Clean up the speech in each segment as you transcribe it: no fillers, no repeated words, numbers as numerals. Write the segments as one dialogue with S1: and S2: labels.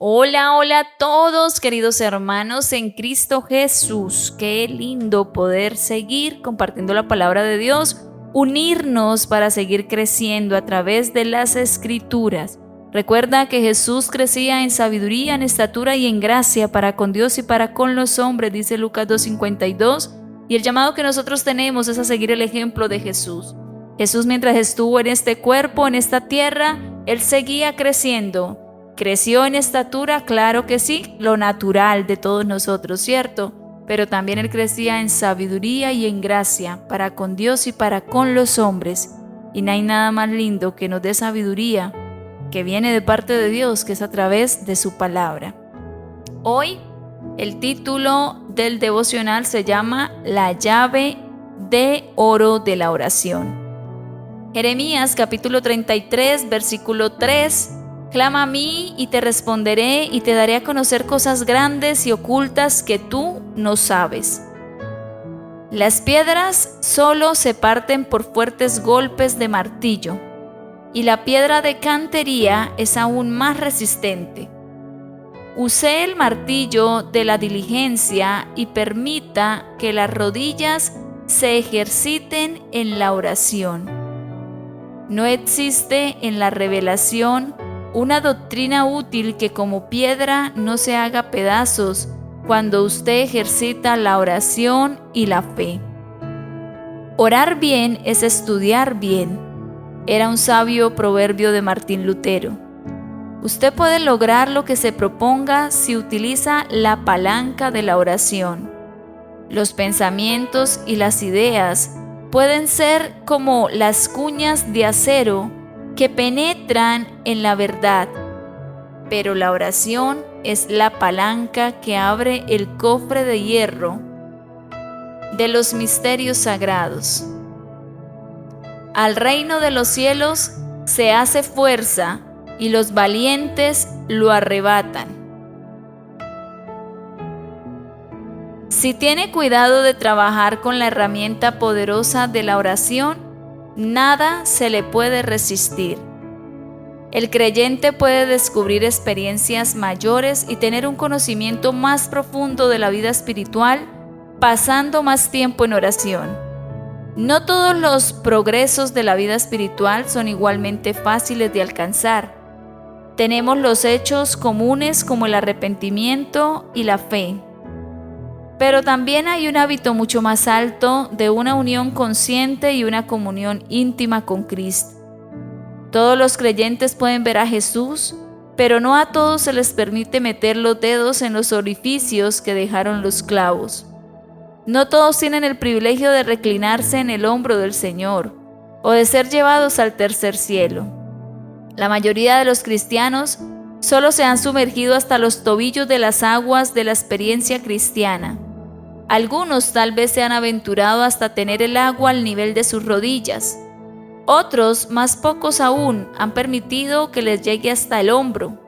S1: Hola, hola a todos, queridos hermanos en Cristo Jesús. Qué lindo poder seguir compartiendo la palabra de Dios, unirnos para seguir creciendo a través de las Escrituras. Recuerda que Jesús crecía en sabiduría, en estatura y en gracia para con Dios y para con los hombres, dice Lucas 2:52, y el llamado que nosotros tenemos es a seguir el ejemplo de Jesús. Jesús, mientras estuvo en este cuerpo, en esta tierra, Él seguía creciendo. ¿Creció en estatura? Claro que sí, lo natural de todos nosotros, ¿cierto? Pero también Él crecía en sabiduría y en gracia para con Dios y para con los hombres. Y no hay nada más lindo que nos dé sabiduría que viene de parte de Dios, que es a través de su palabra. Hoy el título del devocional se llama La llave de oro de la oración. Jeremías capítulo 33, versículo 3. Clama a mí y te responderé y te daré a conocer cosas grandes y ocultas que tú no sabes. Las piedras solo se parten por fuertes golpes de martillo, y la piedra de cantería es aún más resistente. Use el martillo de la diligencia y permita que las rodillas se ejerciten en la oración. No existe en la revelación una doctrina útil que como piedra no se haga pedazos cuando usted ejercita la oración y la fe. Orar bien es estudiar bien, era un sabio proverbio de Martín Lutero. Usted puede lograr lo que se proponga si utiliza la palanca de la oración. Los pensamientos y las ideas pueden ser como las cuñas de acero que penetran en la verdad, pero la oración es la palanca que abre el cofre de hierro de los misterios sagrados. Al reino de los cielos se hace fuerza y los valientes lo arrebatan. Si tiene cuidado de trabajar con la herramienta poderosa de la oración, nada se le puede resistir. El creyente puede descubrir experiencias mayores y tener un conocimiento más profundo de la vida espiritual pasando más tiempo en oración. No todos los progresos de la vida espiritual son igualmente fáciles de alcanzar. Tenemos los hechos comunes como el arrepentimiento y la fe. Pero también hay un hábito mucho más alto de una unión consciente y una comunión íntima con Cristo. Todos los creyentes pueden ver a Jesús, pero no a todos se les permite meter los dedos en los orificios que dejaron los clavos. No todos tienen el privilegio de reclinarse en el hombro del Señor o de ser llevados al tercer cielo. La mayoría de los cristianos solo se han sumergido hasta los tobillos de las aguas de la experiencia cristiana. Algunos tal vez se han aventurado hasta tener el agua al nivel de sus rodillas. Otros, más pocos aún, han permitido que les llegue hasta el hombro.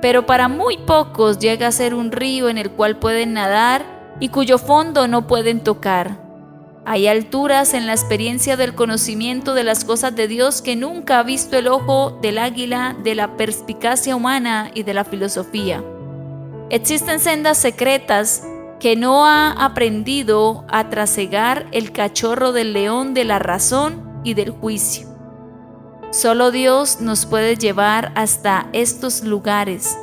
S1: Pero para muy pocos llega a ser un río en el cual pueden nadar y cuyo fondo no pueden tocar. Hay alturas en la experiencia del conocimiento de las cosas de Dios que nunca ha visto el ojo del águila, de la perspicacia humana y de la filosofía. Existen sendas secretas que no ha aprendido a trasegar el cachorro del león de la razón y del juicio. Solo Dios nos puede llevar hasta estos lugares,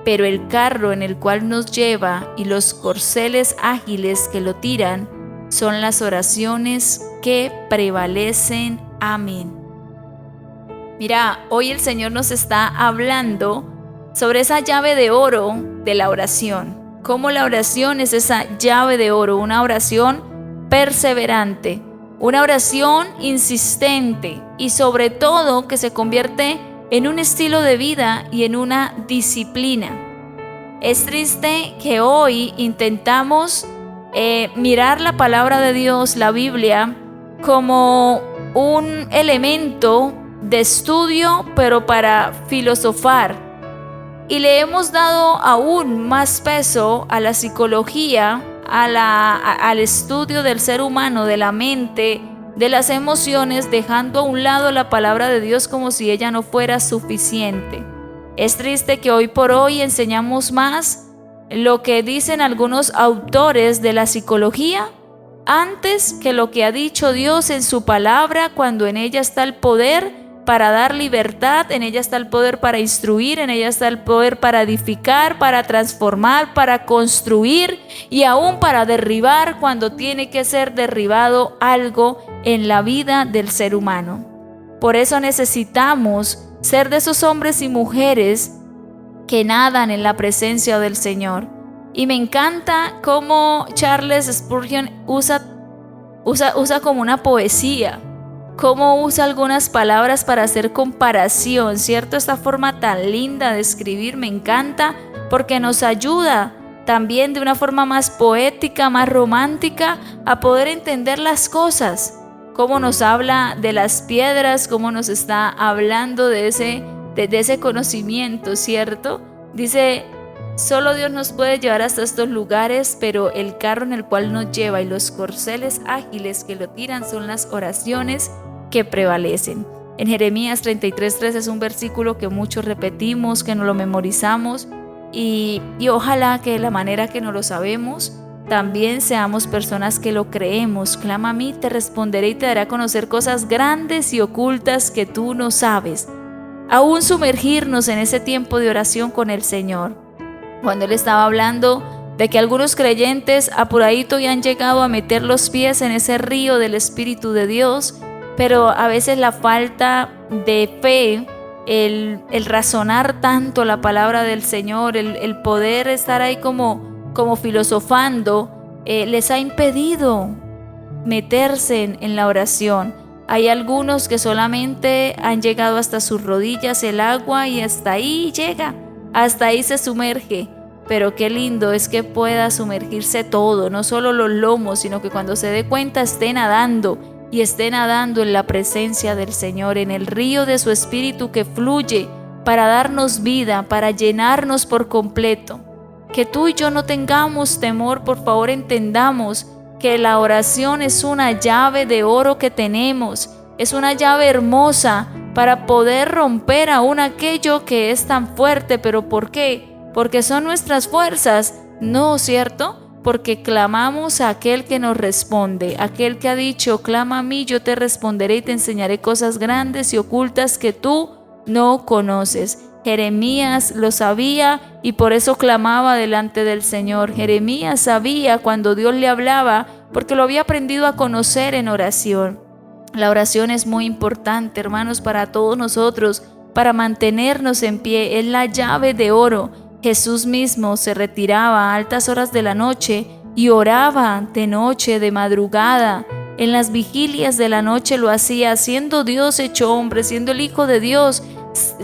S1: pero el carro en el cual nos lleva y los corceles ágiles que lo tiran son las oraciones que prevalecen. Amén. Mira, hoy el Señor nos está hablando sobre esa llave de oro de la oración. Cómo la oración es esa llave de oro, una oración perseverante, una oración insistente y sobre todo que se convierte en un estilo de vida y en una disciplina. Es triste que hoy intentamos mirar la palabra de Dios, la Biblia, como un elemento de estudio, pero para filosofar. Y le hemos dado aún más peso a la psicología, al estudio del ser humano, de la mente, de las emociones, dejando a un lado la palabra de Dios como si ella no fuera suficiente. Es triste que hoy por hoy enseñamos más lo que dicen algunos autores de la psicología antes que lo que ha dicho Dios en su palabra, cuando en ella está el poder para dar libertad, en ella está el poder para instruir, en ella está el poder para edificar, para transformar, para construir y aún para derribar cuando tiene que ser derribado algo en la vida del ser humano. Por eso necesitamos ser de esos hombres y mujeres que nadan en la presencia del Señor. Y me encanta cómo Charles Spurgeon usa como una poesía, cómo usa algunas palabras para hacer comparación, ¿cierto? Esta forma tan linda de escribir me encanta porque nos ayuda también de una forma más poética, más romántica, a poder entender las cosas. Cómo nos habla de las piedras, cómo nos está hablando de ese conocimiento, ¿cierto? Dice: solo Dios nos puede llevar hasta estos lugares, pero el carro en el cual nos lleva y los corceles ágiles que lo tiran son las oraciones que prevalecen. En Jeremías 33:3 es un versículo que muchos repetimos, que nos lo memorizamos y ojalá que de la manera que nos lo sabemos también seamos personas que lo creemos. Clama a mí, te responderé y te daré a conocer cosas grandes y ocultas que tú no sabes. Aún sumergirnos en ese tiempo de oración con el Señor. Cuando Él estaba hablando de que algunos creyentes apuradito ya han llegado a meter los pies en ese río del Espíritu de Dios, pero a veces la falta de fe, el razonar tanto la palabra del Señor, el poder estar ahí como filosofando, les ha impedido meterse en la oración. Hay algunos que solamente han llegado hasta sus rodillas el agua y hasta ahí llega, hasta ahí se sumerge. Pero qué lindo es que pueda sumergirse todo, no solo los lomos, sino que cuando se dé cuenta esté nadando y esté nadando en la presencia del Señor, en el río de su Espíritu que fluye para darnos vida, para llenarnos por completo. Que tú y yo no tengamos temor, por favor entendamos que la oración es una llave de oro que tenemos, es una llave hermosa para poder romper aún aquello que es tan fuerte. ¿Pero por qué? ¿Porque son nuestras fuerzas? No, ¿cierto? Porque clamamos a aquel que nos responde, aquel que ha dicho: clama a mí, yo te responderé y te enseñaré cosas grandes y ocultas que tú no conoces. Jeremías lo sabía y por eso clamaba delante del Señor. Jeremías sabía cuando Dios le hablaba porque lo había aprendido a conocer en oración. La oración es muy importante, hermanos, para todos nosotros, para mantenernos en pie. Es la llave de oro. Jesús mismo se retiraba a altas horas de la noche y oraba de noche, de madrugada. En las vigilias de la noche lo hacía, siendo Dios hecho hombre, siendo el Hijo de Dios.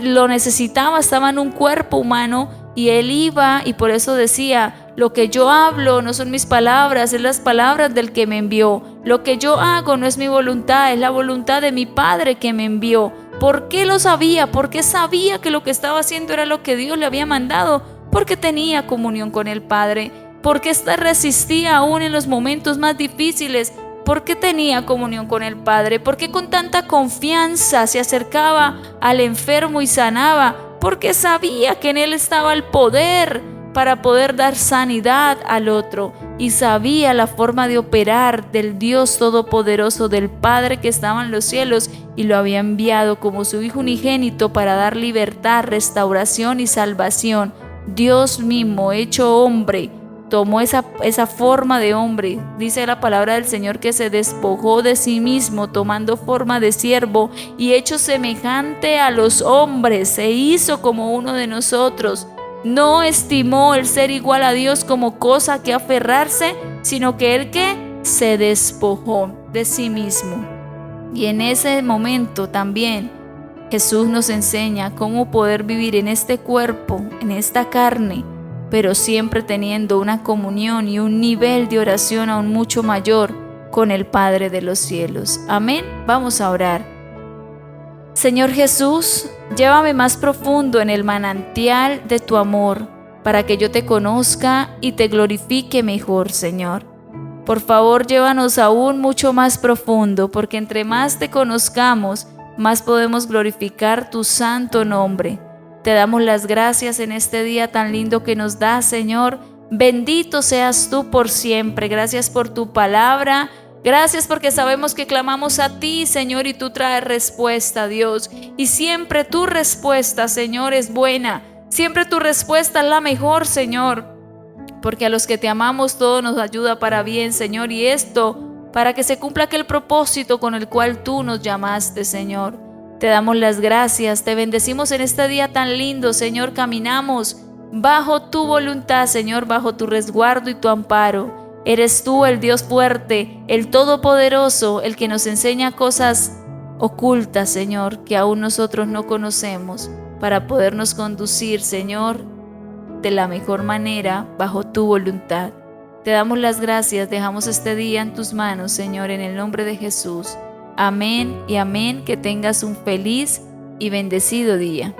S1: Lo necesitaba, estaba en un cuerpo humano y Él iba, y por eso decía: lo que yo hablo no son mis palabras, es las palabras del que me envió. Lo que yo hago no es mi voluntad, es la voluntad de mi Padre que me envió. ¿Por qué lo sabía? Porque sabía que lo que estaba haciendo era lo que Dios le había mandado, porque tenía comunión con el Padre, porque resistía aún en los momentos más difíciles, porque tenía comunión con el Padre, porque con tanta confianza se acercaba al enfermo y sanaba, porque sabía que en Él estaba el poder para poder dar sanidad al otro, y sabía la forma de operar del Dios Todopoderoso, del Padre que estaba en los cielos y lo había enviado como su Hijo unigénito para dar libertad, restauración y salvación. Dios mismo, hecho hombre, tomó esa forma de hombre. Dice la palabra del Señor que se despojó de sí mismo, tomando forma de siervo y hecho semejante a los hombres, se hizo como uno de nosotros. No estimó el ser igual a Dios como cosa que aferrarse, sino que Él se despojó de sí mismo. Y en ese momento también Jesús nos enseña cómo poder vivir en este cuerpo, en esta carne, pero siempre teniendo una comunión y un nivel de oración aún mucho mayor con el Padre de los cielos. Amén. Vamos a orar. Señor Jesús, llévame más profundo en el manantial de tu amor, para que yo te conozca y te glorifique mejor, Señor. Por favor, llévanos aún mucho más profundo, porque entre más te conozcamos, más podemos glorificar tu santo nombre. Te damos las gracias en este día tan lindo que nos das, Señor. Bendito seas tú por siempre. Gracias por tu palabra. Gracias porque sabemos que clamamos a ti, Señor, y tú traes respuesta, Dios. Y siempre tu respuesta, Señor, es buena. Siempre tu respuesta es la mejor, Señor. Porque a los que te amamos todo nos ayuda para bien, Señor. Y esto para que se cumpla aquel propósito con el cual tú nos llamaste, Señor. Te damos las gracias, te bendecimos en este día tan lindo, Señor. Caminamos bajo tu voluntad, Señor, bajo tu resguardo y tu amparo. Eres tú el Dios fuerte, el Todopoderoso, el que nos enseña cosas ocultas, Señor, que aún nosotros no conocemos, para podernos conducir, Señor, de la mejor manera bajo tu voluntad. Te damos las gracias, dejamos este día en tus manos, Señor, en el nombre de Jesús. Amén y amén. Que tengas un feliz y bendecido día.